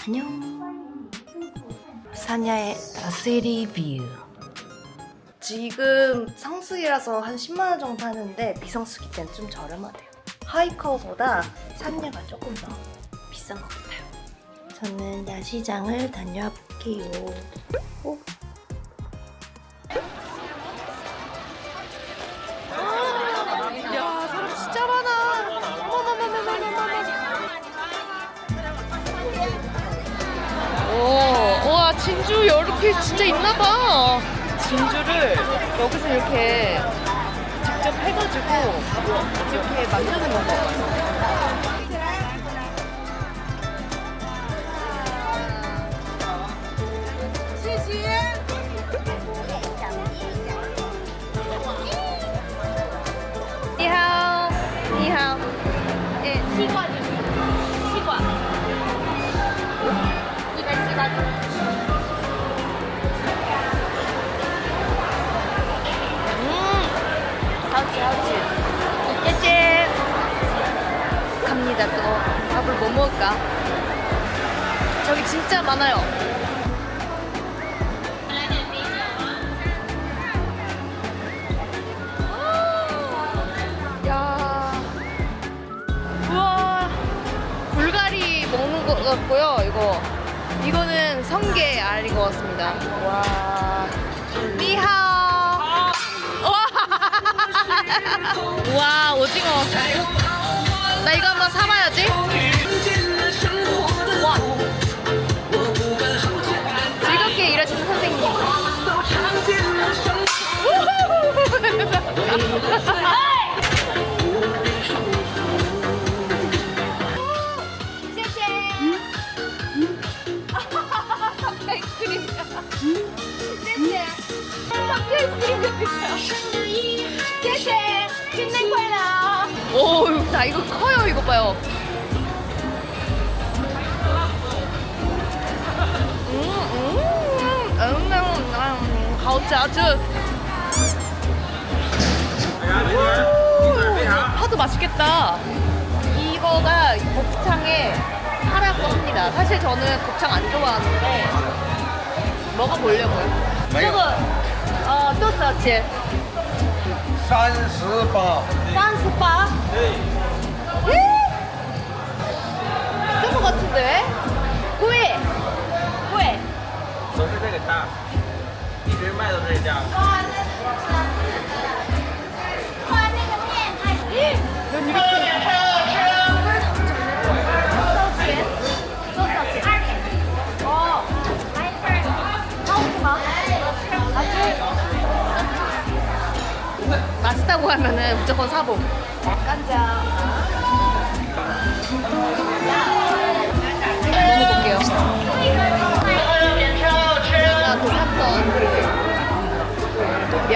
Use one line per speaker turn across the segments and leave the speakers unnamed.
안녕. 사냐의 시리뷰. 지금 성수기라서 한 10만원 정도 하는데 비성수기 때는 좀 저렴하대요. 하이커보다 산야가 조금 더 비싼 것 같아요. 저는 야시장을 다녀와 볼게요. 오. 야, 사람 진짜 많아. 오, 와, 진주 이렇게 진짜 있나봐. 진주를 여기서 이렇게 직접 해가지고 이렇게 만드는 건가 봐요. 니하오, 니하오. 네, 시과 주세요. 시과. 이거 시과 주세요. 하우치. 짜잔. 갑니다. 또 밥을 뭐 먹을까? 저기 진짜 많아요. 야, 우와, 불가리 먹는 것 같고요. 이거는 성게 알인 것 같습니다. 와, 니하오. 와, 오징어. 나 이거 한번 사봐야지. 와, 즐겁게 일하시는 선생님. 아이스크림이야. 아이스크림 제제 신난거야. 오, 나 이거 커요. 이거 봐요. 가오짜즈. 파도 맛있겠다. 이거가 곱창에 파라고 합니다. 사실 저는 곱창 안 좋아하는데 먹어보려고요. 저거多少钱
38。
38? 비싼 것 같은데? 贵贵
都是这个大，一直卖都是这样。
맛있다고 하면은 무조건 사봄. 깐자. 먹어볼게요. 제가 그 샀던 면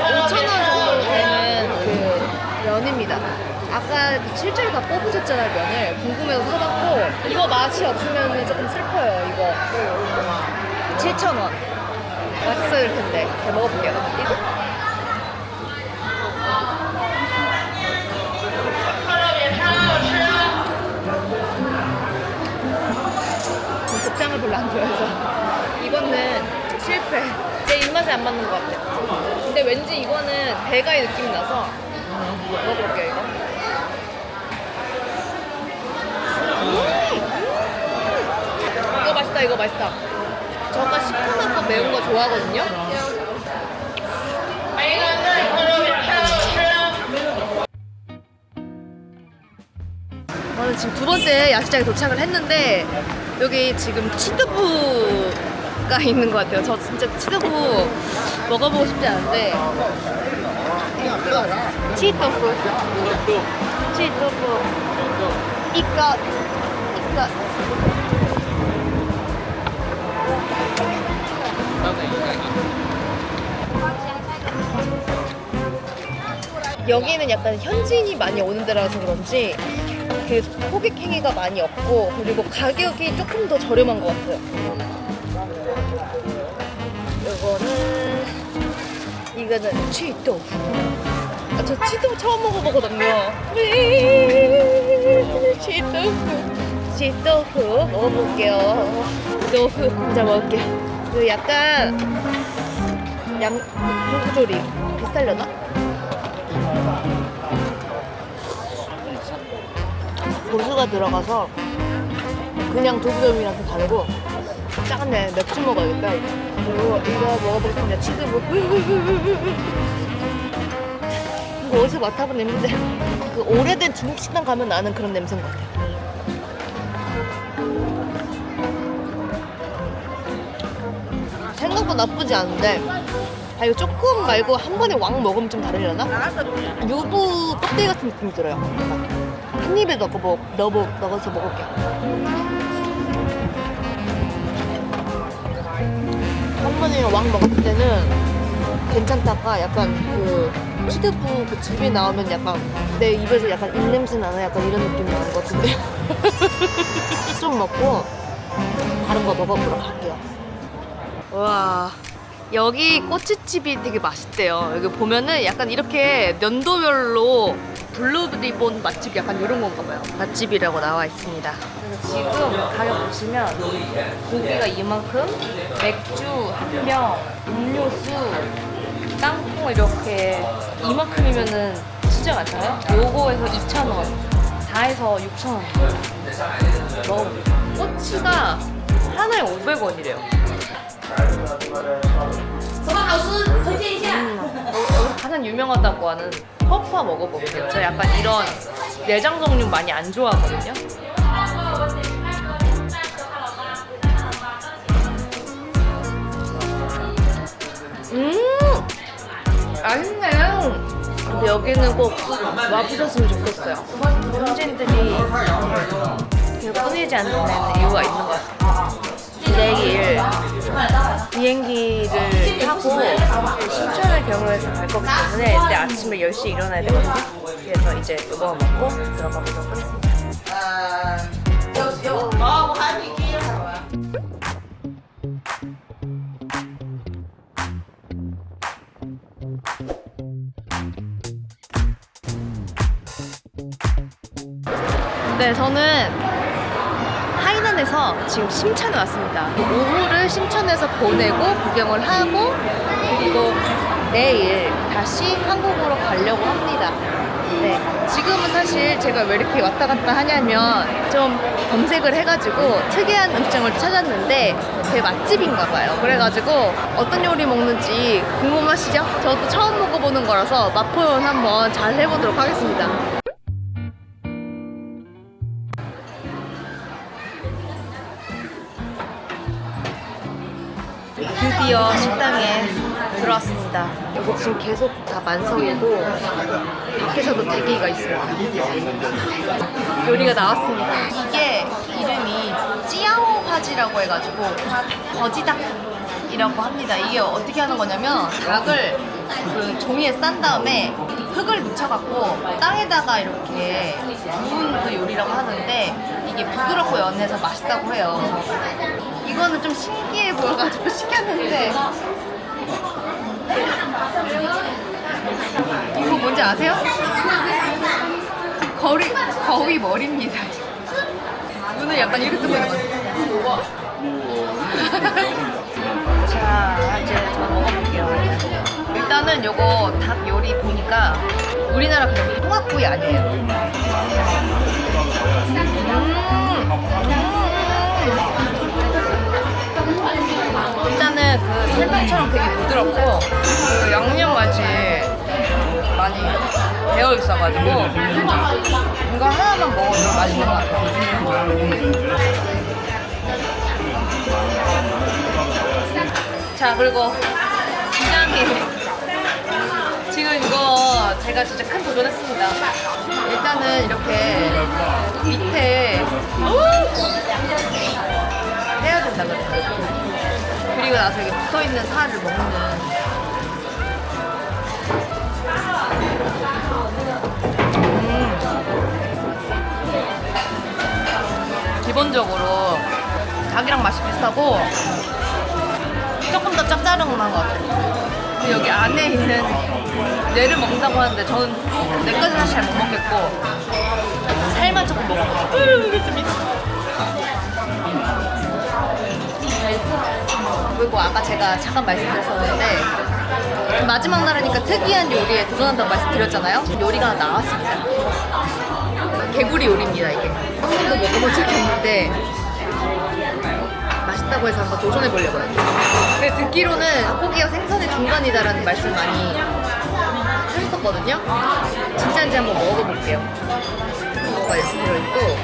5,000원 정도 되는 그 면입니다. 아까 실제로 다 뽑으셨잖아요, 면을. 궁금해서 사봤고, 이거 맛이 없으면 조금 슬퍼요. 이거 7,000원. 맛있어질 텐데. 잘 먹어볼게요. 이거. 곱창을 별로 안 좋아해서 이거는 실패. 내 입맛에 안 맞는 것 같아. 근데 왠지 이거는 배가의 느낌이 나서 먹어볼게요. 이거 맛있다. 이거 맛있다. 저가 시큼한 거 매운 거 좋아하거든요. 저는 지금 두 번째 야시장에 도착을 했는데 여기 지금 치드부가 있는 것 같아요. 저 진짜 치드부 먹어보고 싶지 않은데. 치드부 이거 여기는 약간 현지인이 많이 오는 데라서 그런지 그 호객 행위가 많이 없고, 그리고 가격이 조금 더 저렴한 것 같아요. 이거는 치토. 저 치토 처음 먹어보거든요. 치토. 시豆腐 먹어볼게요.豆腐 혼자 먹을게요. 그 약간 두부조림 비슷하려나? 고수가 들어가서 그냥 두부조림이랑 좀 다르고 짜네. 맥주 먹어야겠다. 그리고 이거 먹어보겠습니다. 치즈볼. 이거 어디서 맡아본 냄새인데 그 오래된 중국 식당 가면 나는 그런 냄새인 것 같아요. 생각보다 나쁘지 않은데 이거 조금 말고 한 번에 왕 먹으면 좀 다르려나? 유부 껍데기 같은 느낌이 들어요. 한 입에 넣어서 먹을게요. 한 번에 왕 먹을 때는 괜찮다가 약간 그 치드부 그 즙이 나오면 약간 내 입에서 약간 입냄새 나나 약간 이런 느낌이 나는 것 같은데 좀 먹고 다른 거 먹어보러 갈게요. 와, 여기 꼬치집이 되게 맛있대요. 여기 보면은 약간 이렇게 연도별로 블루리본 맛집 약간 이런 건가 봐요. 맛집이라고 나와 있습니다. 그래서 지금 가격 보시면 고기가 이만큼, 맥주 한 병, 음료수, 땅콩 이렇게 이만큼이면은 진짜 많잖아요? 요거에서 2,000원, 다 해서 6,000원. 꼬치가 하나에 500원이래요. 여기 가장 유명하다고 하는 퍼파 먹어볼게요. 저 약간 이런 내장 종류 많이 안 좋아하거든요. 맛있네요. 근데 여기는 꼭 와보셨으면 좋겠어요. 현지인들이 되게 끊이지 않는 이유가 있는 것 같아요. 내일 비행기를 타고 신천을 경유해서 갈 거기 때문에 내일 아침에 10시에 일어나야 되거든요. 그래서 이제 이거 먹고 들어가 보도록 하겠습니다. 네, 저는 하이난에서 지금 심천에 왔습니다. 오후를 심천에서 보내고 구경을 하고 그리고 내일 다시 한국으로 가려고 합니다. 네, 지금은 사실 제가 왜 이렇게 왔다 갔다 하냐면 좀 검색을 해가지고 특이한 음식점을 찾았는데 되게 맛집인가 봐요. 그래가지고 어떤 요리 먹는지 궁금하시죠? 저도 처음 먹어보는 거라서 맛표현 한번 잘 해보도록 하겠습니다. 드디어 식당에 들어왔습니다. 여기 지금 계속 다 만석이고 밖에서도 대기가 있어요. 요리가 나왔습니다. 이게 이름이 찌아오화지라고 해가지고 거지닭이라고 합니다. 이게 어떻게 하는 거냐면 닭을 그 종이에 싼 다음에 흙을 묻혀갖고 땅에다가 이렇게 구운 그 요리라고 하는데 이게 부드럽고 연해서 맛있다고 해요. 이거는 좀 신기해 보여가지고 시켰는데 이거 뭔지 아세요? 거위 머리입니다. 눈을 약간 이렇게 뜨고 있는 것 같아요. 자, 이제 저 먹어볼게요. 일단은 요거 닭 요리 보니까 우리나라 그냥 통합구이 아니에요. 일단은 그 설탕처럼 되게 부드럽고 그 양념까지 많이 배어 있어가지고 이거 하나만 먹어도 맛있는 것 같아요. 자, 그리고 기장님 지금 이거 제가 진짜 큰 도전했습니다. 일단은 이렇게 밑에 해야 된다 그래요. 그리고 나서 이게 붙어있는 살을 먹는. 기본적으로 닭이랑 맛이 비슷하고 조금 더 짭짤한 것 같아요. 근데 여기 안에 있는 뇌를 먹는다고 하는데 저는 뇌까지는 사실 잘 못 먹겠고 살만 조금 먹어보겠습니다. 그리고 아까 제가 잠깐 말씀드렸었는데 마지막 날이니까 특이한 요리에 도전한다고 말씀드렸잖아요. 요리가 하나 나왔습니다. 개구리 요리입니다 이게. 한 번도 먹어본 적이 없는데 맛있다고 해서 한번 도전해보려고요. 근데 듣기로는 닭고기가 생선의 중간이다라는 말씀 많이 하셨었거든요. 진짜인지 한번 먹어볼게요. 뭐가 이렇게 들어있고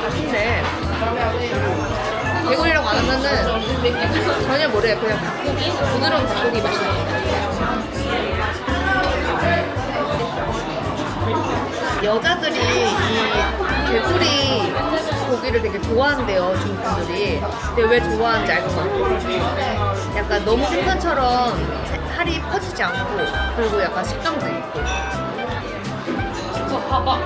맛있네. 개구리라고 안 하면은 전혀 모르요. 그냥 닭고기, 부드러운 닭고기 맛이 납니다. 여자들이 이 개구리 고기를 되게 좋아한대요, 중국 분들이. 근데 왜 좋아하는지 알 것 같아요. 약간 너무 생선처럼 살이 퍼지지 않고, 그리고 약간 식감도 있고. 봐봐.